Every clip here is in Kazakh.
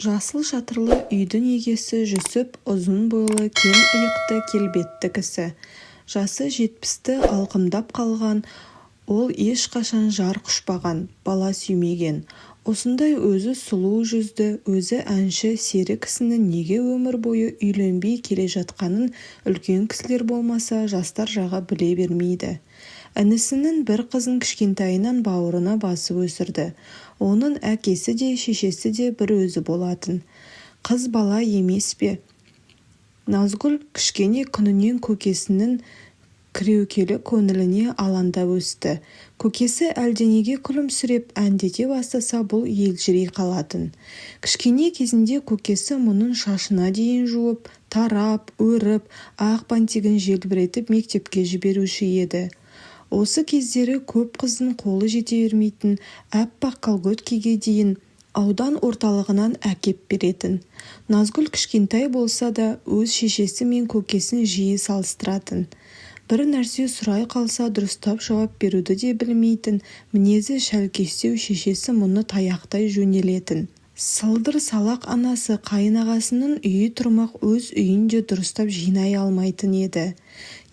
Жасыл шатырлы үйдің егесі Жүсіп ұзын бойлы, кең иықты, келбетті кісі. Жасы 70-ті алқымдап қалған, ол ешқашан жар құшпаған, бала сүймеген. Осындай өзі сұлу жүзді, өзі әнші, сері кісінің неге өмір бойы үйленбей келе жатқанын үлкен кісілер болмаса жастар жағы біле бермейді. Інісінің бір қызын кішкентайынан бауырына басып өсірді. Оның әкесі де шешесі де бір өзі болатын. Қыз бала емес пе? Назгүл кішкене күнінен көкесінің кіреукелі көңіліне алаңдап өсті. Көкесі әлденеге күлімсіреп әндете бастаса бұл елжірей қалатын. Кішкене кезінде көкесі мұның шашына дейін жуып, тарап, өріп, ақ бантигін желбіретіп мектепке жіберуші еді. Осы кездері көп қыздың қолы жете бермейтін әппақ колготкеге дейін аудан орталығынан әкеп беретін. Назгүл кішкентай болса да өз шешесі мен көкесін жиі салыстыратын. Бір нәрсе сұрай қалса дұрыстап жауап беруді де білмейтін, мінезі шәлкестеу шешесі мұны таяқтай жөнелетін. Сылдыр салақ анасы қайынағасының үйі тұрмақ өз үйінде дұрыстап жинай алмайтын еді.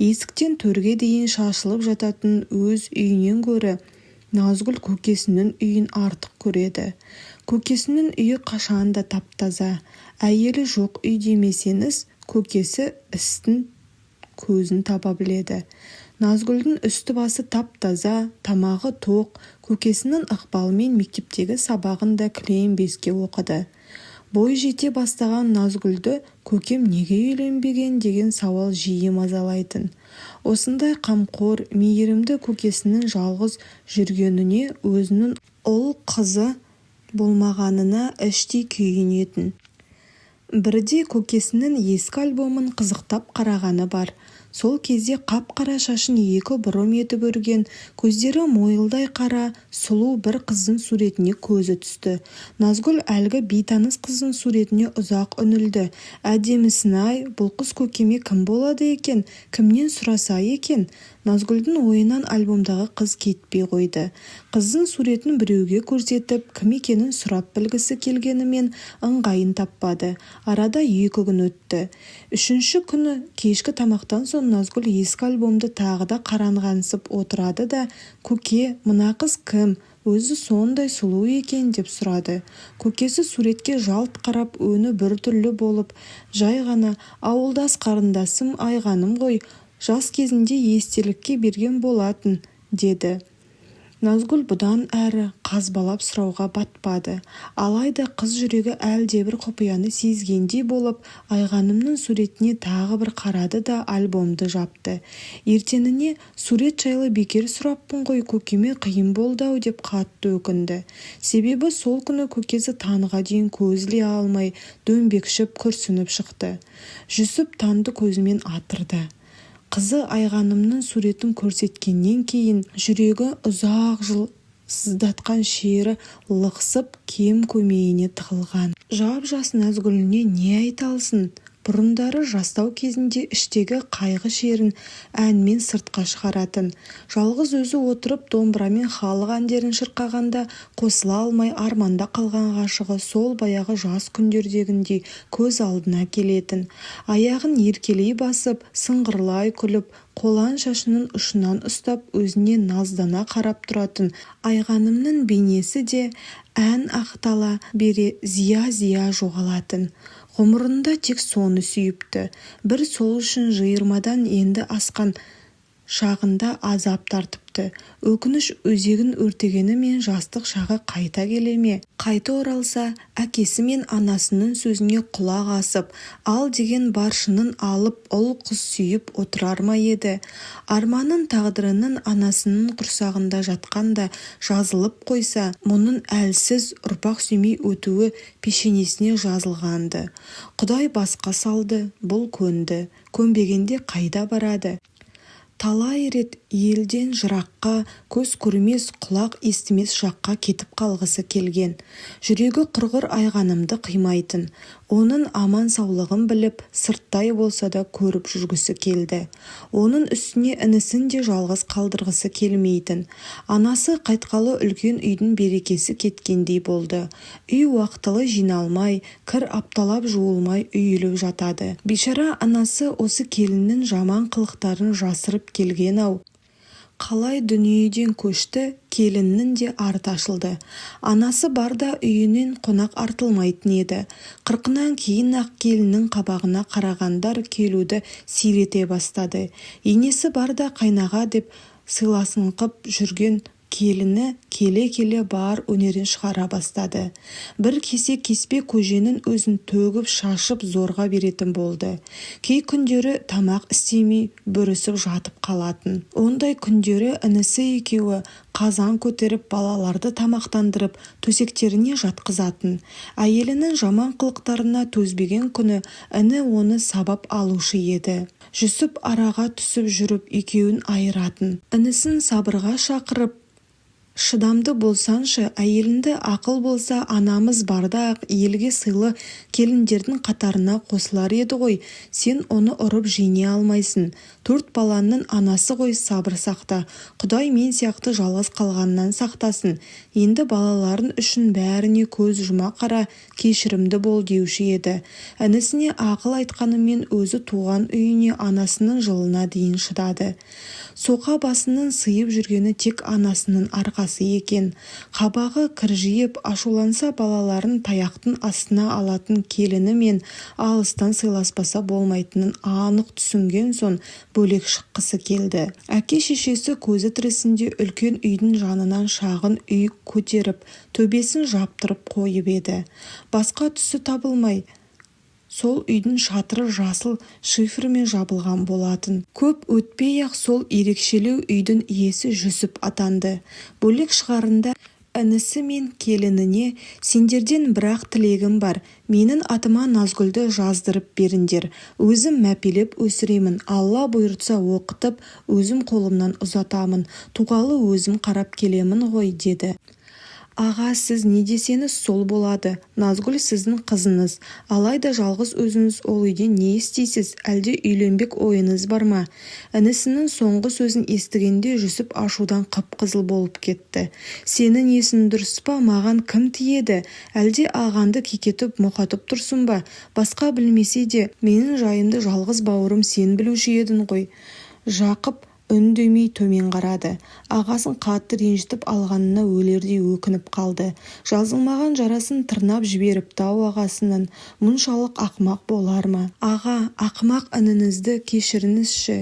Есіктен төрге дейін шашылып жататын өз үйінен гөрі Назгүл көкесінің үйін артық көреді. Көкесінің үйі қашанда тап-таза. Әйелі жоқ үй демесеңіз, көкесі істің көзін таба біледі. Назгүлдің үсті басы тап-таза, тамағы тоқ, көкесінің ықпалымен мектептегі сабағын да кілең-беске оқыды. Бой жете бастаған Назгүлді көкем неге үйленбеген деген сауал жиі мазалайтын. Осындай қамқор, мейірімді көкесінің жалғыз жүргеніне өзінің ұл қызы болмағанына іштей күйінетін. Бірде көкесінің ескі альбомын қызықтап қарағаны бар. Сол кезде қап-қара шашын екі бұрым етіп өрген, көздері мойылдай қара, сұлу бір қыздың суретіне көзі түсті. Назгүл әлгі бейтаныс қыздың суретіне ұзақ үнілді. Әдемісін-ай, бұл қыз көкеме кім болады екен, кімнен сұраса екен? Назгүлдің ойынан альбомдағы қыз кетпей қойды. Қыздың суретін біреуге көрсетіп, кім екенін сұрап білгісі келгенімен ыңғайын таппады. Арада 2 күн өтті. 3-ші күні кешкі тамақтан соң Назгүл ескі альбомды тағы да қаранғансып отырады да, көке, мына қыз кім? Өзі сондай сұлу екен деп сұрады. Көкесі суретке жалт қарап өңі біртүрлі болып, жай ғана ауылдас қарындасым Айғаным ғой, жас кезінде естелікке берген болатын, деді. Назгүл бұдан әрі қазбалап сұрауға батпады. Алайда қыз жүрегі әлдебір құпияны сезгендей болып, Айғанымның суретіне тағы бір қарады да альбомды жапты. Ертеңіне сурет жайлы бекер сұраппын ғой, көкеме қиын болды-ау деп қатты өкінді. Себебі сол күні көкесі таңға дейін көз іле алмай, дөңбекшіп күрсініп шықты. Жүсіп таңды көзімен атырды. Қызы Айғанымның суретін көрсеткеннен кейін жүрегі ұзақ жыл сыздатқан шері лықсып кем көмейіне тығылған. Жап-жас Назгүліне не айта алсын? Бұрындары жастау кезінде іштегі қайғы шерін әнмен сыртқа шығаратын. Жалғыз өзі отырып домбырамен халық әндерін шырқағанда қосыла алмай арманда қалған ғашығы сол баяғы жас күндердегіндей көз алдына келетін. Аяғын еркелей басып, сыңғырлай күліп, қолаң шашының ұшынан ұстап өзіне наздана қарап тұратын Айғанымның бейнесі де ән ақтала бере зия-зия жоғалатын. Ғұмырында тек соны сүйіпті. Бір сол үшін жиырмадан енді асқан шағында азап тартыпты. Өкініш өзегін өртегені мен жастық шағы қайта келе ме? Қайта оралса, әкесі мен анасының сөзіне құлақ асып, ал деген баршының алып ұл қыз сүйіп отырар ма еді? Арманын тағдырының анасының құрсағында жатқанда жазылып қойса, мұның әлсіз ұрпақ сүймей өтуі пешенесіне жазылғанды. Құдай басқа салды, бұл көнді. Көнбегенде қайда барады? Талай рет елден жыраққа, көз көрмес, құлақ естімес жаққа кетіп қалғысы келген. Жүрегі құрғыр айғанымды қимайтын. Оның аман саулығын біліп, сырттай болса да көріп жүргісі келді. Оның үстіне інісін де жалғыз қалдырғысы келмейтін. Анасы қайтқалы үлкен үйдің берекесі кеткендей болды. Үй уақытылы жиналмай, кір апталап жуылмай үйіліп жатады. Бейшара анасы осы келіннің жаман қылықтарын жасырып келген-ау. Қалай дүниеден көшті, келіннің де арты ашылды. Анасы барда үйінен қонақ артылмайтын еді. Қырқынан кейін-ақ келіннің қабағына қарағандар келуді сирете бастады. Енесі барда қайнаға деп сыйласын қып жүрген келіні келе-келе бар өнерін шығара бастады. Бір кесе кеспе көженің өзін төгіп шашып зорға беретін болды. Кей күндері тамақ істемей бүрісіп жатып қалатын. Ондай күндері інісі екеуі қазан көтеріп балаларды тамақтандырып төсектеріне жатқызатын. Әйелінің жаман қылықтарына төзбеген күні іні оны сабап алушы еді. Жүсіп араға түсіп жүріп екеуін айыратын. Інісін сабырға шақырып, шыдамды болсаншы, әйелінді ақыл болса, анамыз барда-ақ елге сыйлы келіндердің қатарына қосылар еді ғой. Сен оны ұрып жеңе алмайсың. 4 баланың анасы ғой, сабыр сақта. Құдай мен сияқты жалғыз қалғаннан сақтасын. Енді балаларын үшін бәріне көз жұма қара, кешірімді бол деуші еді. Інісіне ақыл айтқанымен өзі туған үйіне анасының жылына дейін шыдады. Соқа басының сыйып жүргені тек анасының арқасы екен. Қабағы кіржиіп ашуланса балаларын таяқтың астына алатын келіні мен алыстан сыйласпаса болмайтынын анық түсінген соң бөлек шыққысы келді. Әке-шешесі көзі тірісінде үлкен үйдің жанынан шағын үй көтеріп, төбесін жаптырып қойып еді. Басқа түсі табылмай, сол үйдің шатыры жасыл шифрмен жабылған болатын. Көп өтпей-ақ сол ерекшелеу үйдің иесі Жүсіп атанды. Бөлек шығарында інісі мен келініне: сендерден бірақ тілегім бар. Менің атыма Назгүлді жаздырып беріңдер. Өзім мәпелеп өсіремін. Алла бұйыртса оқытып, өзім қолымнан ұзатамын. Туғалы өзім қарап келемін ғой, деді. Аға, сіз не десеңіз сол болады. Назгүл сіздің қызыңыз. Алайда жалғыз өзіңіз ол үйде не істейсіз? Әлде үйленбек ойыңыз бар ма? Інісінің соңғы сөзін естігенде Жүсіп ашудан қып-қызыл болып кетті. Сенің есің дұрыс па? Маған кім тиеді? Әлде ағанды кекетіп мұқатып тұрсың ба? Басқа білмесе де, менің жайымды жалғыз бауырым сен білуші едің ғой. Жақып үндемей төмен қарады. Ағасын қатты ренжітіп алғанына өлердей өкініп қалды. Жазылмаған жарасын тырнап жіберіпті-ау ағасының. Мұншалық ақымақ болар ма? Аға, ақымақ ініңізді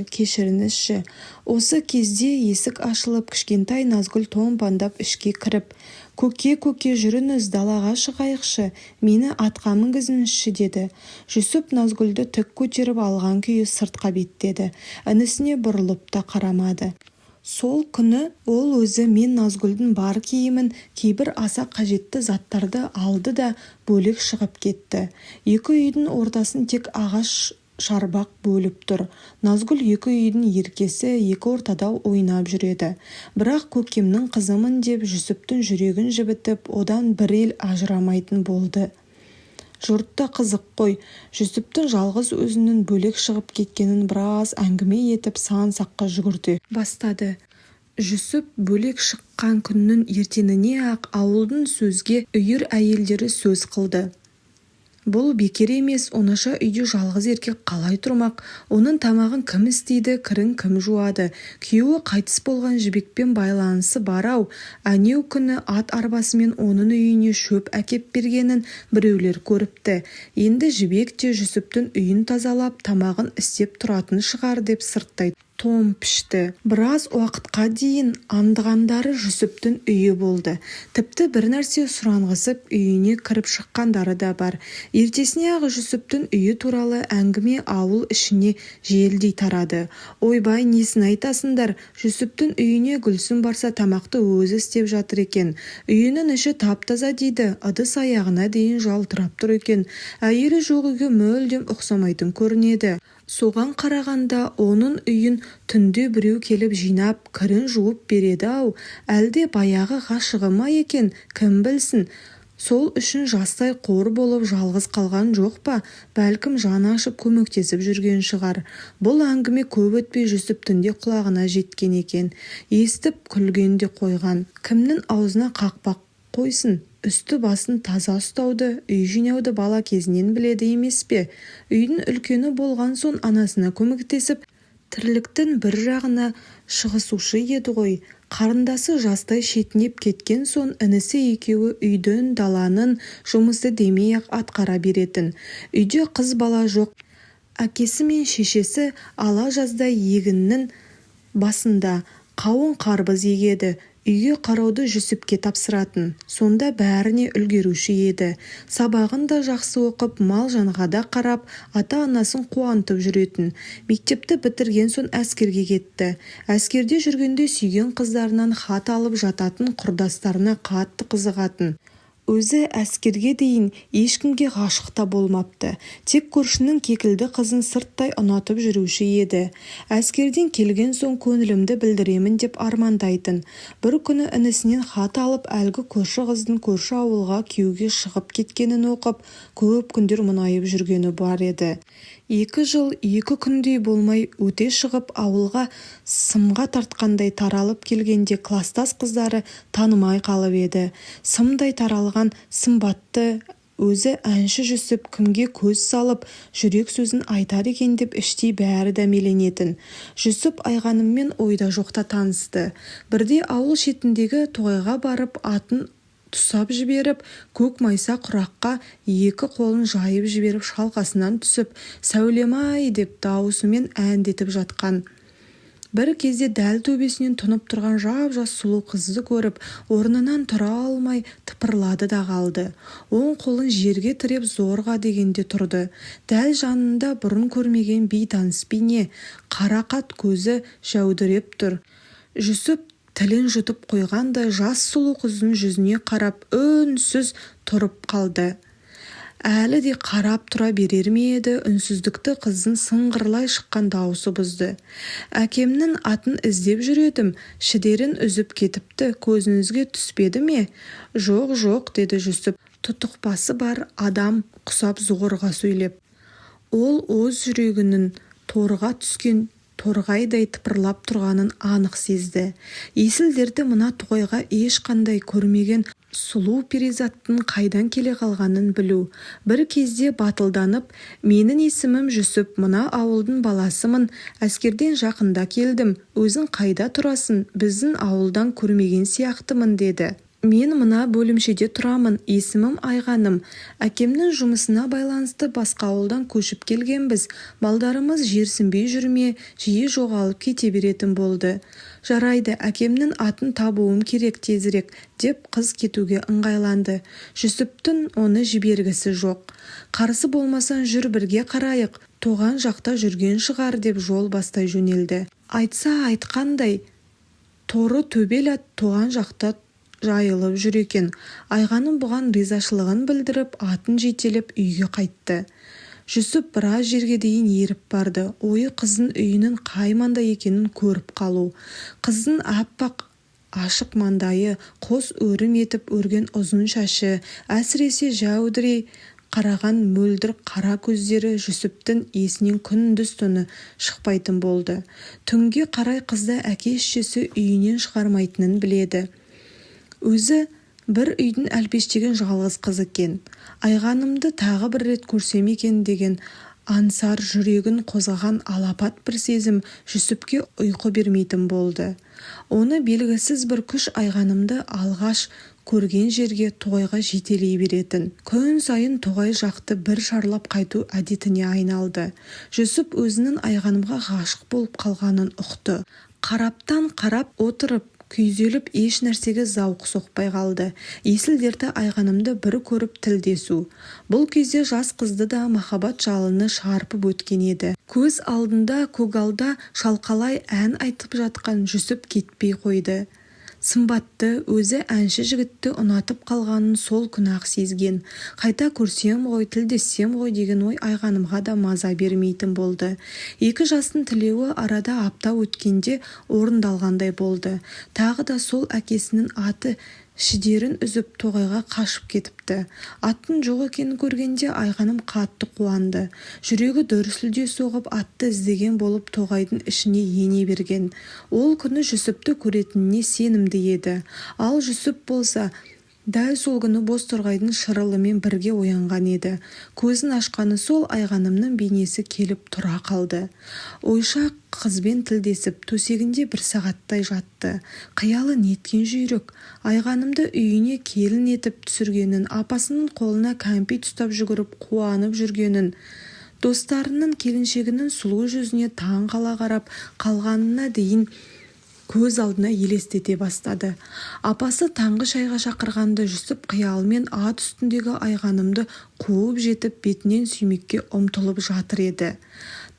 кешіріңізші. Осы кезде есік ашылып, кішкентай Назгүл томпандап ішке кіріп: көке жүріңіз, далаға шығайықшы, мені атқа мінгізіңізші, деді. Жүсіп Назгүлді тік көтеріп алған күйі сыртқа беттеді. Інісіне бұрылып та қарамады. Сол күні ол өзі мен Назгүлдің бар киімін, кейбір аса қажетті заттарды алды да бөлек шығып кетті. Екі үйдің ортасын тек ағаш шарбақ бөліп тұр. Назгүл екі үйдің еркесі, екі ортада ойнап жүреді. Бірақ көкемнің қызымын деп Жүсіптің жүрегін жібітіп, одан бір ел ажырамайтын болды. Жұртта қызық қой. Жүсіптің жалғыз өзінің бөлек шығып кеткенін біраз әңгіме етіп сан-саққа жүгірте бастады. Жүсіп бөлек шыққан күннің ертеңіне-ақ ауылдың сөзге үйір әйелдері сөз қылды. Бұл бекер емес, онаша үйде жалғыз еркек қалай тұрмақ? Оның тамағын кім істейді, кірін кім жуады? Күйеуі қайтыс болған жібекпен байланысы бар-ау. Әнеу күні ат арбасымен оның үйіне шөп әкеп бергенін біреулер көріпті. Енді жібек те Жүсіптің үйін тазалап, тамағын істеп тұратын шығар деп сырттай том пішті. Біраз уақытқа дейін аңдығандары Жүсіптің үйі болды. Тіпті бір нәрсе сұранғысып үйіне кіріп шыққандары да бар. Ертесіне-ақ Жүсіптің үйі туралы әңгіме ауыл ішіне желдей тарады. Ойбай, несін айтасыңдар? Жүсіптің үйіне Гүлсім барса тамақты өзі істеп жатыр екен. Үйінің іші тап-таза дейді, ыдыс аяғына дейін жалтырап тұр екен. Әйелі жоқ үйге мүлдем ұқсамайтын көрінеді. Соған қарағанда оның үйін түнде біреу келіп жинап кірін жуып береді-ау, әлде баяғы ғашығы ма екен, кім білсін. Сол үшін жастай қор болып жалғыз қалған жоқ па, бәлкім жаны ашып көмектесіп жүрген шығар. Бұл әңгіме көп өтпей Жүсіптің де құлағына жеткен екен. Естіп күлген де қойған. Кімнің аузына қақпақ қойсын, үсті басын таза ұстауды, үй жинауды бала кезінен біледі емес пе? Үйдің үлкені болған соң анасына көмектесіп, тірліктің бір жағына шығысушы еді ғой. Қарындасы жастай шетінеп кеткен соң інісі екеуі үйдің даланың жұмысы демей-ақ атқара беретін. Үйде қыз бала жоқ. Әкесі мен шешесі ала жазда егіннің басында қауын қарбыз егеді. Үйге қарауды Жүсіпке тапсыратын. Сонда бәріне үлгеруші еді. Сабағын да жақсы оқып, мал жанға да қарап, ата-анасын қуантып жүретін. Мектепті бітірген соң әскерге кетті. Әскерде жүргенде сүйген қыздарынан хат алып жататын, құрдастарына қатты қызығатын. Өзі әскерге дейін ешкімге ғашық та болмапты. Тек көршінің кекілді қызын сырттай ұнатып жүруші еді. Әскерден келген соң көңілімді білдіремін деп армандайтын. Бір күні інісінен хат алып, әлгі көрші қыздың көрші ауылға күйеуге шығып кеткенін оқып, көп күндер мұңайып жүргені бар еді. 2 жыл 2 күндей болмай өте шығып, ауылға сымға тартқандай таралып келгенде кластас қыздары танымай қалып еді. Сымдай таралған сымбатты өзі әнші Жүсіп кімге көз салып, жүрек сөзін айтар екен деп іштей бәрі дәмеленетін. Жүсіп Айғаныммен ойда жоқта танысты. Бірде ауыл шетіндегі тоғайға барып, атын тұсап жіберіп, көк майса құраққа 2 қолын жайып жіберіп, шалқасынан түсіп, сәулем-ай деп дауысымен әндетіп жатқан. Бір кезде дәл төбесінен тұнып тұрған жап-жас сұлу қызды көріп, орнынан тұра алмай тыпырлады да қалды. Оң қолын жерге тіреп зорға дегенде тұрды. Дәл жанында бұрын көрмеген бейтаныс бейне, қарақат көзі жәудіреп тұр. Жүсіп тілін жұтып қойғандай жас сұлу қыздың жүзіне қарап үнсіз тұрып қалды. Әлі де қарап тұра берер ме еді, үнсіздікті қыздың сыңғырлай шыққан дауысы бұзды. Әкемнің атын іздеп жүредім, шідерін үзіп кетіпті, көзіңізге түспеді ме? Жоқ, жоқ, деді Жүсіп, тұтықпасы бар адам құсап зұғырға сөйлеп. Ол өз жүрегінің торға түскен торғайдай тыпырлап тұрғанын анық сезді. Есіл-дерті мына тоғайға ешқандай көрмеген сұлу перизаттың қайдан келе қалғанын білу. Бір кезде батылданып, менің есімім Жүсіп, мына ауылдың баласымын, әскерден жақында келдім, өзің қайда тұрасың, біздің ауылдан көрмеген сияқтымын деді. Мен мына бөлімшеде тұрамын, есімім Айғаным. Әкемнің жұмысына байланысты басқа ауылдан көшіп келгенбіз. Балдарымыз жерсінбей жүрме, жиі жоғалып кете беретін болды. Жарайды, әкемнің атын табуым керек тезірек, деп қыз кетуге ыңғайланды. Жүсіптің оны жібергісі жоқ. Қарсы болмасан жүр бірге қарайық, тоған жақта жүрген шығар деп жол бастай жөнелді. Айтса айтқандай, торы төбел ат тоған жақта жайылып жүр екен. Айғаным бұған ризашылығын білдіріп, атын жетелеп үйге қайтты. Жүсіп біраз жерге дейін еріп барды. Ойы қыздың үйінің қай маңда екенін көріп қалу. Қыздың аппақ ашық маңдайы, қос өрім етіп өрген ұзын шашы, әсіресе жәудірей қараған мөлдір қара көздері Жүсіптің есінен күндіз түні шықпайтын болды. Түнге қарай қызды әке-шешесі үйінен шығармайтынын біледі. Өзі бір үйдің әлпештеген жалғыз қыз екен. Айғанымды тағы бір рет көрсем екен деген аңсар жүрегін қозғаған алапат бір сезім Жүсіпке ұйқы бермейтін болды. Оны белгісіз бір күш Айғанымды алғаш көрген жерге тоғайға жетелей беретін. Күн сайын тоғай жақты бір шарлап қайту әдетіне айналды. Жүсіп өзінің Айғанымға ғашық болып қалғанын ұқты. Қараптан қарап отырып, күйзеліп еш нәрсеге зауқы соқпай қалды. Есіл-дерті Айғанымды бір көріп тілдесу. Бұл кезде жас қызды да махаббат жалыны шарпып өткен еді. Көз алдында көгалда шалқалай ән айтып жатқан Жүсіп кетпей қойды. Сымбатты, өзі әнші жігітті ұнатып қалғанын сол күні-ақ сезген. Қайта көрсем ғой, тілдессем ғой деген ой Айғанымға да маза бермейтін болды. Екі жастың тілеуі арада апта өткенде орындалғандай болды. Тағы да сол әкесінің аты шідерін үзіп тоғайға қашып кетіпті. Аттың жоқ екенін көргенде Айғаным қатты қуанды. Жүрегі дүрсілдей соғып атты іздеген болып тоғайдың ішіне ене берген. Ол күні Жүсіпті көретініне сенімді еді. Ал Жүсіп болса дәл сол күні Бозторғайдың шырылымен бірге оянған еді. Көзін ашқаны сол Айғанымның бейнесі келіп тұра қалды. Ойша қызбен тілдесіп төсегінде бір сағаттай жатты. Қиялы неткен жүйрік. Айғанымды үйіне келін етіп түсіргенін, апасының қолына кәмпит ұстап жүгіріп қуанып жүргенін, достарының келіншегінің сұлу жүзіне таң қала қарап қалғанына дейін көз алдына елестете бастады. Апасы таңғы шайға шақырғанда Жүсіп қиялымен ат үстіндегі Айғанымды қуып жетіп бетінен сүймекке ұмтылып жатыр еді.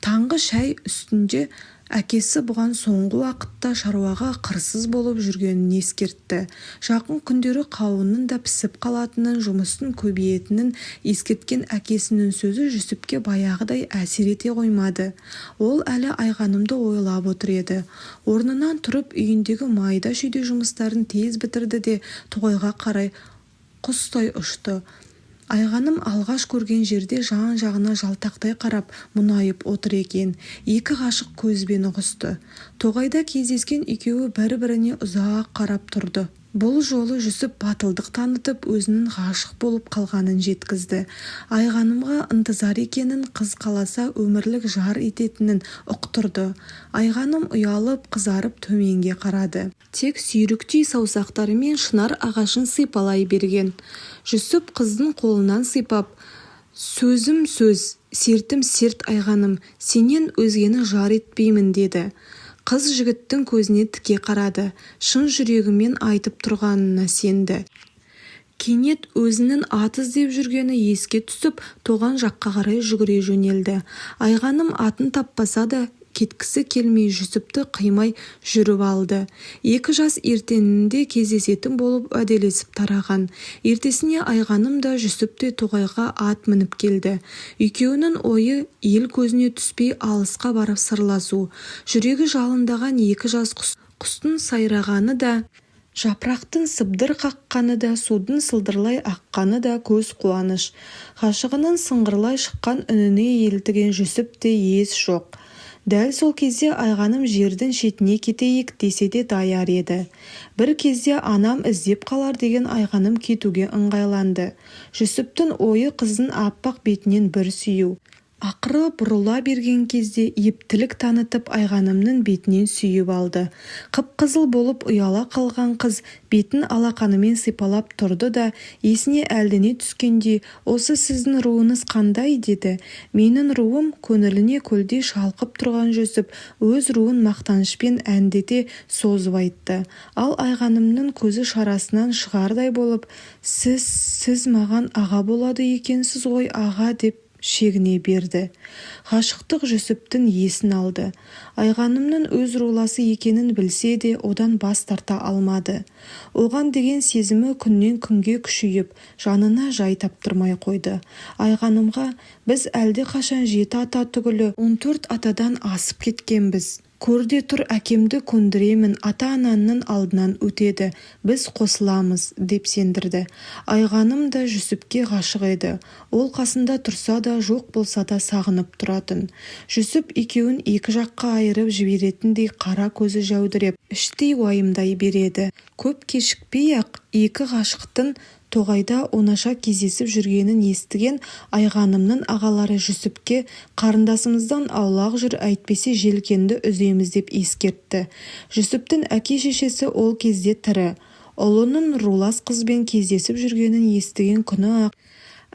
Таңғы шай үстінде әкесі бұған соңғы уақытта шаруаға қырсыз болып жүргенін ескертті. Жақын күндері қауынның да пісіп қалатынын, жұмыстың көбейетінін ескерткен әкесінің сөзі Жүсіпке баяғыдай әсер ете қоймады. Ол әлі Айғанымды ойлап отыр еді. Орнынан тұрып үйіндегі майда шүйде жұмыстарын тез бітірді де тоғайға қарай құстай ұшты. Айғаным алғаш көрген жерде жан-жағына жалтақтай қарап мұңайып отыр екен. Екі ғашық көзбен ұғысты. Тоғайда кездескен екеуі бір-біріне ұзақ қарап тұрды. Бұл жолы Жүсіп батылдық танытып өзінің ғашық болып қалғанын жеткізді. Айғанымға ынтызар екенін, қыз қаласа өмірлік жар ететінін ұқтырды. Айғаным ұялып, қызарып төменге қарады. Тек сүйріктей саусақтарымен шынар ағашын сипалай берген. Жүсіп қыздың қолынан сипап, «Сөзім сөз, сертім серт Айғаным, сенен өзгені жар етпеймін» деді. Қыз жігіттің көзіне тіке қарады. Шын жүрегімен айтып тұрғанына сенді. Кенет өзінің ат іздеп жүргені еске түсіп, тоған жаққа қарай жүгіре жөнелді. Айғаным атын таппаса да кеткісі келмей Жүсіпті қимай жүріп алды. Екі жас ертеңінде кездесетін болып уәделесіп тараған. Ертесіне Айғаным да Жүсіп те тоғайға ат мініп келді. Екеуінің ойы ел көзіне түспей алысқа барып сырласу. Жүрегі жалындаған екі жас құстың сайрағаны да, жапырақтың сыбдыр қаққаны да, судың сылдырлай аққаны да көз қуаныш. Ғашығының сыңғырлай шыққан үніне елтіген Жүсіп те ес жоқ. Дәл сол кезде Айғаным жердің шетіне кетейік десе де даяр еді. Бір кезде анам іздеп қалар деген Айғаным кетуге ыңғайланды. Жүсіптің ойы қыздың аппақ бетінен бір сүю. Ақыры бұрыла берген кезде ептілік танытып Айғанымның бетінен сүйіп алды. Қып-қызыл болып ұяла қалған қыз бетін алақанымен сипалап тұрды да, есіне әлдене түскенде, «Осы сіздің руыңыз қандай?» деді. «Менің руым», көңіліне көлдей шалқып тұрған Жүсіп өз руын мақтанышпен әндете созып айтты. Ал Айғанымның көзі шарасынан шығардай болып, сіз маған аға болады екенсіз ғой аға» деп шегіне берді. Ғашықтық Жүсіптің есін алды. Айғанымның өз руласы екенін білсе де одан бас тарта алмады. Оған деген сезімі күннен күнге күшейіп, жанына жай таптырмай қойды. Айғанымға «Біз әлде қашан 7 ата түгілі 14 атадан асып кеткенбіз. Көрде тұр, әкемді көндіремін, ата-анаңның алдынан өтеді, біз қосыламыз» деп сендірді. Айғаным да Жүсіпке ғашық еді. Ол қасында тұрса да, жоқ болса да сағынып тұратын. Жүсіп екеуін екі жаққа айырып жіберетіндей қара көзі жәудіреп, іштей уайымдай береді. Көп кешікпей-ақ екі ғашықтың тоғайда оңаша кездесіп жүргенін естіген Айғанымның ағалары Жүсіпке «Қарындасымыздан аулақ жүр, әйтпесе желкенді үземіз» деп ескертті. Жүсіптің әке-шешесі ол кезде тірі. Ұлының рулас қызбен кездесіп жүргенін естіген күні-ақ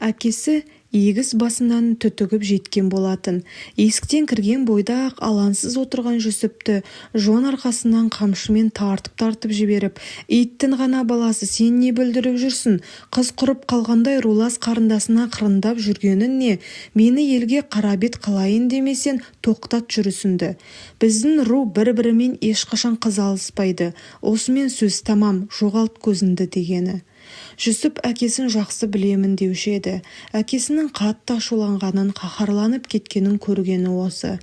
әкесі егіс басынан түтігіп жеткен болатын. Есіктен кірген бойда-ақ алаңсыз отырған Жүсіпті жон арқасынан қамшымен тартып жіберіп, «Иттің ғана баласы, сен не бүлдіріп жүрсің? Қыз құрып қалғандай рулас қарындасына қырындап жүргенін не? Мені елге қарабет қылайын демесен, тоқтат жүрісінді. Біздің ру бір-бірімен ешқашан қыз алыспайды. Осымен сөз тамам, жоғалт көзінді» дегені. Жүсіп әкесін жақсы білемін деуші еді. Әкесінің қатты ашуланғанын, қаһарланып кеткенін көргені осы.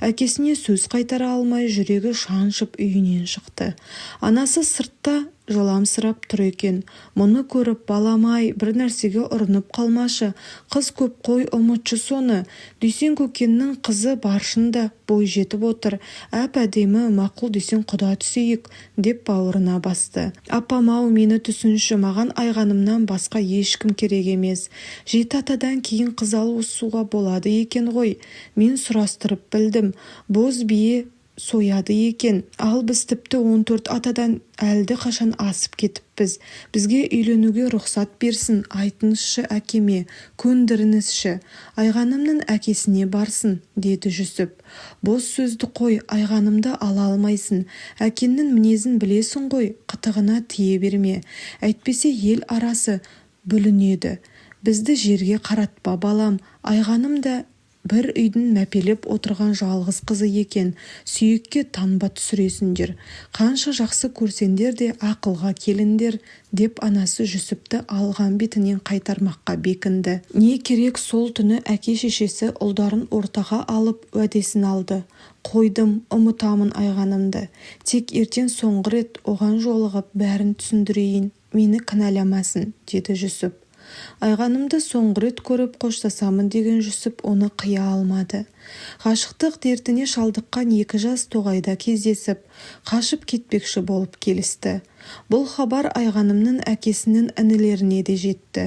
Әкесіне сөз қайтара алмай жүрегі шаншып үйінен шықты. Анасы сыртта жыламсырап тұр екен. Мұны көріп, балам-ай, бір нәрсеге ұрынып қалмашы, қыз көп қой, ұмытшы соны. Дүйсен көкеннің қызы баршында бой жетіп отыр. Әп-әдемі мақұл десең құда түсейік, деп бауырына басты. Апам-ау, мені түсінші, маған айғанымнан басқа ешкім керек емес. 7 атадан кейін қыз алысуға болады екен ғой. Мен сұрастырып білдім. Боз бие сояды екен. Ал біз тіпті 14 атадан әлді қашан асып кетіппіз. Бізге үйленуге рұқсат берсін, айтыңызшы әкеме, көндіріңізші. Айғанымның әкесіне барсын, деді Жүсіп. Бос сөзді қой, айғанымды ала алмайсың. Әкеннің мінезін білесің ғой, қытығына тие берме. Әйтпесе ел арасы бүлінеді. Бізді жерге қаратпа балам. Айғаным да бір үйдің мәпелеп отырған жалғыз қызы екен. Сүйекке танба түсіресіңдер. Қанша жақсы көрсеңдер де ақылға келіңдер, деп анасы Жүсіпті алған бетінен қайтармаққа бекінді. Не керек, сол түні әке-шешесі ұлдарын ортаға алып уәдесін алды. Қойдым, ұмытамын айғанымды. Тек ертең соңғы рет оған жолығып бәрін түсіндірейін. Мені кінәламасын, деді Жүсіп. Айғанымды соңғы рет көріп қоштасамын деген Жүсіп оны қия алмады. Ғашықтық дертіне шалдыққан 2 жас тоғайда кездесіп, қашып кетпекші болып келісті. Бұл хабар айғанымның әкесінің інілеріне де жетті.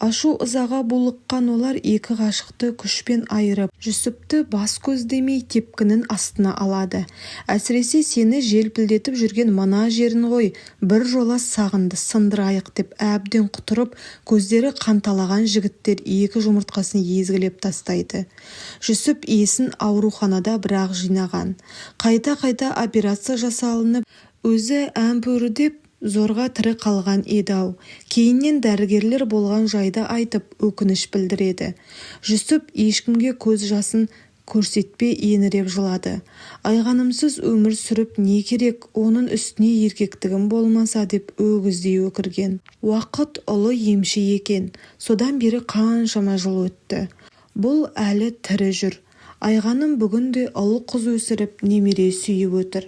Ашу ызаға булыққан олар 2 ғашықты күшпен айырып, Жүсіпті бас көз демей тепкінің астына алады. Әсіресе сені желпілдетіп жүрген мына жерін ғой, бір жола сағынды сындырайық деп әбден құтырып, көздері қанталаған жігіттер 2 жұмыртқасын езгілеп тастайды. Жүсіп есін ауруханада бірақ жинаған. Қайта операция жасалынып, өзі әмпөрі деп зорға тірі қалған еді-ау. Кейіннен дәрігерлер болған жайды айтып, өкініш білдіреді. Жүсіп ешкімге көз жасын көрсетпей еңіреп жылады. Айғанымсыз өмір сүріп не керек, оның үстіне еркектігім болмаса деп өгіздей өкірген. Уақыт ұлы емші екен. Содан бері қаншама жыл өтті. Бұл әлі тірі жүр. Айғаным бүгінде ұл қыз өсіріп, немере сүйіп өтір.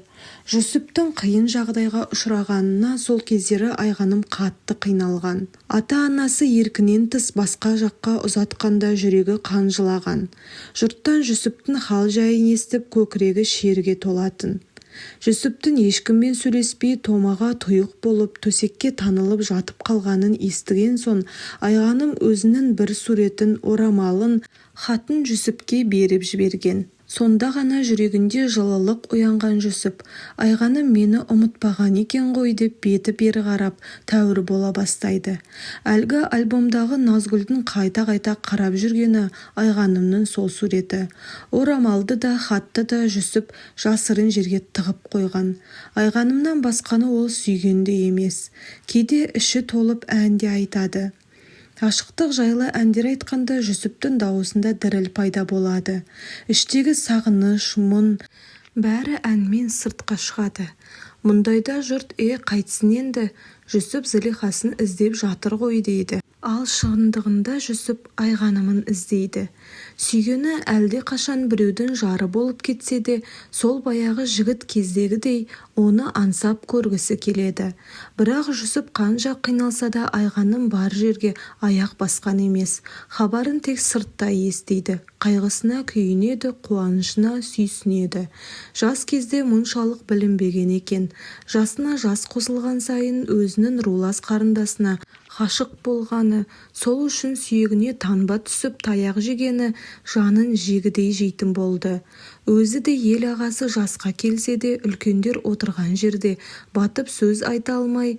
Жүсіптің қиын жағдайға ұшырағанына сол кездері айғаным қатты қиналған. Ата-анасы еркінен тыс басқа жаққа ұзатқанда жүрегі қанжылаған. Жұрттан Жүсіптің хал жайын естіп көкірегі шерге толатын. Жүсіптің ешкіммен сөйлеспей томаға тұйық болып төсекке танылып жатып қалғанын естіген соң, айғаным өзінің бір суретін, орамалын, хатын Жүсіпке беріп жіберген. Сонда ғана жүрегінде жылылық оянған Жүсіп, айғаным мені ұмытпаған екен ғой деп беті бері қарап тәуір бола бастайды. Әлгі альбомдағы Назгүлдің қайта қарап жүргені айғанымның сол суреті. Орамалды да, хатты да Жүсіп жасырын жерге тығып қойған. Айғанымнан басқаны ол сүйгенде емес. Кейде іші толып әнде айтады. Ғашықтық жайлы әндер айтқанда Жүсіптің дауысында діріл пайда болады. Іштегі сағыныш, мұң бәрі әнмен сыртқа шығады. Мұндайда жұрт қайтсын енді, Жүсіп Зылихасын іздеп жатыр ғой дейді. Ал шындығында Жүсіп айғанымын іздейді. Сүйгені әлде қашан біреудің жары болып кетсе де, сол баяғы жігіт кездегідей оны аңсап көргісі келеді. Бірақ Жүсіп қанша қиналса да айғаным бар жерге аяқ басқан емес. Хабарын тек сыртта естиді. Қайғысына күйінеді, қуанышына сүйсінеді. Жас кезде мұншалық білінбеген екен. Жасына жас қосылған сайын өзінің рулас қарындасына ғашық болғаны, сол үшін сүйегіне танба түсіп таяқ жегені жанын жегідей жейтін болды. Өзі де ел ағасы жасқа келсе де үлкендер отырған жерде батып сөз айта алмай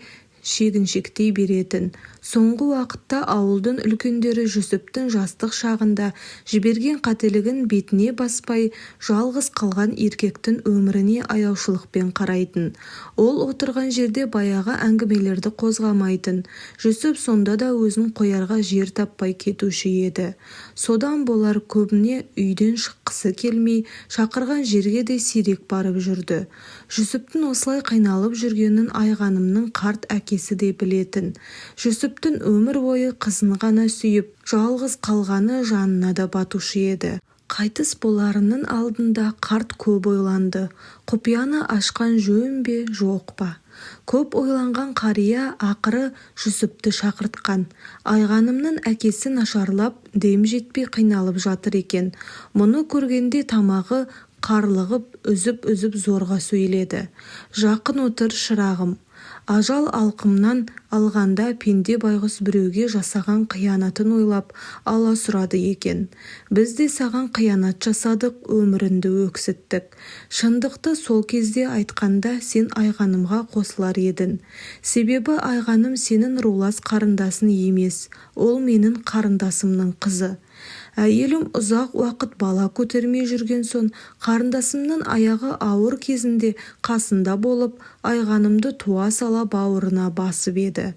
шегіншектей беретін. Соңғы уақытта ауылдың үлкендері Жүсіптің жастық шағында жіберген қателігін бетіне баспай, жалғыз қалған еркектің өміріне аяушылықпен қарайтын. Ол отырған жерде баяғы әңгімелерді қозғамайтын. Жүсіп сонда да өзін қоярға жер таппай кетуші еді. Содан болар көбіне үйден шыққысы келмей, шақырған жерге де сирек барып жүрді. Жүсіптің осылай қайналып жүргенін Айғанымның қарт әкесі де білетін. Жүсіптің өмір бойы қызын ғана сүйіп, жалғыз қалғаны жанына да батушы еді. Қайтыс боларының алдында қарт көп ойланды. Құпияны ашқан жөн бе, жоқ па? Көп ойланған қария ақыры Жүсіпті шақыртқан. Айғанымның әкесі нашарлап, дем жетпей қиналып жатыр екен. Мұны көргенде тамағы қарлығып, үзіп-үзіп зорға сөйледі. Жақын отыр, шырағым. Ажал алқымнан алғанда пенде байғұс біреуге жасаған қиянатын ойлап аласұрады екен. Біз де саған қиянат жасадық, өміріңді өксіттік. Шындықты сол кезде айтқанда сен Айғанымға қосылар едің. Себебі Айғаным сенің рулас қарындасың емес, ол менің қарындасымның қызы. Әйелім ұзақ уақыт бала көтермей жүрген соң, қарындасымның аяғы ауыр кезінде қасында болып, Айғанымды туа сала бауырына басып еді.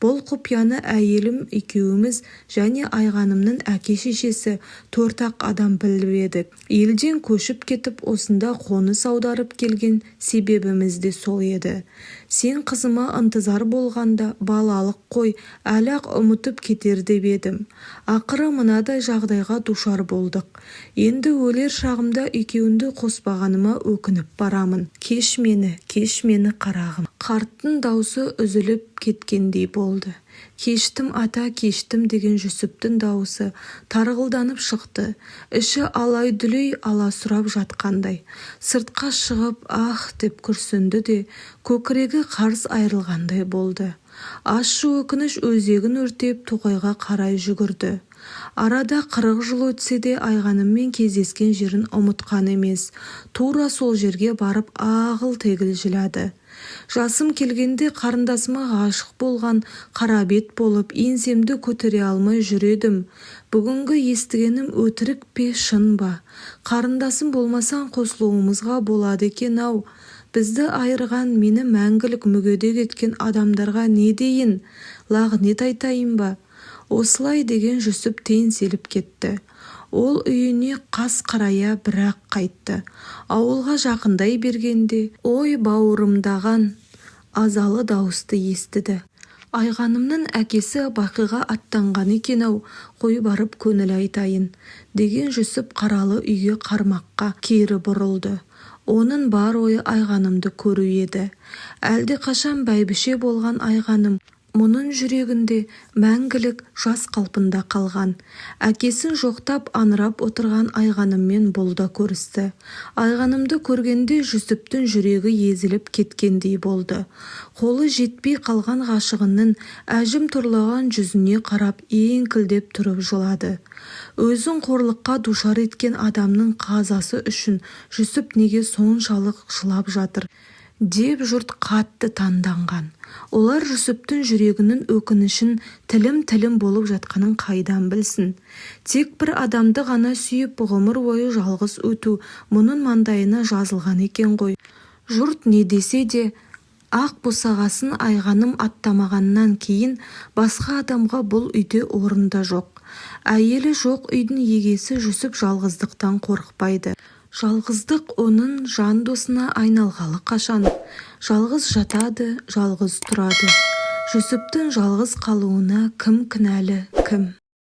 Бұл құпияны әйелім екеуміз және Айғанымның әке-шешесі 4-ақ адам біліп едік. Елден көшіп кетіп, осында қоныс аударып келген себебіміз де сол еді. Сен қызыма ынтызар болғанда балалық қой, әлі-ақ ұмытып кетер деп едім. Ақыры мынадай жағдайға душар болдық. Енді өлер шағымда екеуінді қоспағаныма өкініп барамын. Кеш мені қарағым. Қарттың даусы үзіліп кеткендей болды. Кештім ата, кештім деген Жүсіптің даусы тарғылданып шықты. Іші алай-дүлей аласұрап жатқандай. Сыртқа шығып ах деп күрсінді де, көкірегі қарс айрылғандай болды. Ащы өкініш өзегін өртеп Тоғайға қарай жүгірді. Арада 40 жыл өтсе де Айғаныммен кездескен жерін ұмытқан емес. Тура сол жерге барып ағыл-тегіл жылады. Жасым келгенде қарындасыма ғашық болған, қарабет болып, еңсемді көтере алмай жүредім. Бүгінгі естігенім өтірік пе, шын ба? Қарындасым болмасаң қосылуымызға болады екен-ау. Бізді айырған, мені мәңгілік мүгедек еткен адамдарға не дейін? Лағнет айтайын ба? Осылай деген Жүсіп теңселіп кетті. Ол үйіне қас қарая бірақ қайтты. Ауылға жақындай бергенде, ой бауырымдаған азалы дауысты естіді. Айғанымның әкесі Бақиға аттанған екен-ау, қой барып көңіл айтайын, деген Жүсіп қаралы үйге қармаққа кері бұрылды. Оның бар ойы Айғанымды көру еді. Әлде қашан бәйбіше болған Айғаным мұның жүрегінде мәңгілік жас қалпында қалған. Әкесін жоқтап аңырап отырған Айғаныммен бұл да көрісті. Айғанымды көргенде Жүсіптің жүрегі езіліп кеткендей болды. Қолы жетпей қалған ғашығының әжім тұрлаған жүзіне қарап еңкілдеп тұрып жылады. Өзін қорлыққа душар еткен адамның қазасы үшін Жүсіп неге соншалық жылап жатыр деп жұрт қатты таңданған. Олар Жүсіптің жүрегінің өкінішін тілім-тілім болып жатқанын қайдан білсін. Тек бір адамды ғана сүйіп ғұмыр бойы жалғыз өту мұның маңдайына жазылған екен ғой. Жұрт не десе де, ақ босағасын Айғаным аттамағаннан кейін басқа адамға бұл үйде орында жоқ. Әйелі жоқ үйдің егесі Жүсіп жалғыздықтан қорықпайды. Жалғыздық оның жан досына айналғалы қашан. Жалғыз жатады, жалғыз тұрады. Жүсіптің жалғыз қалуына кім кінәлі, кім?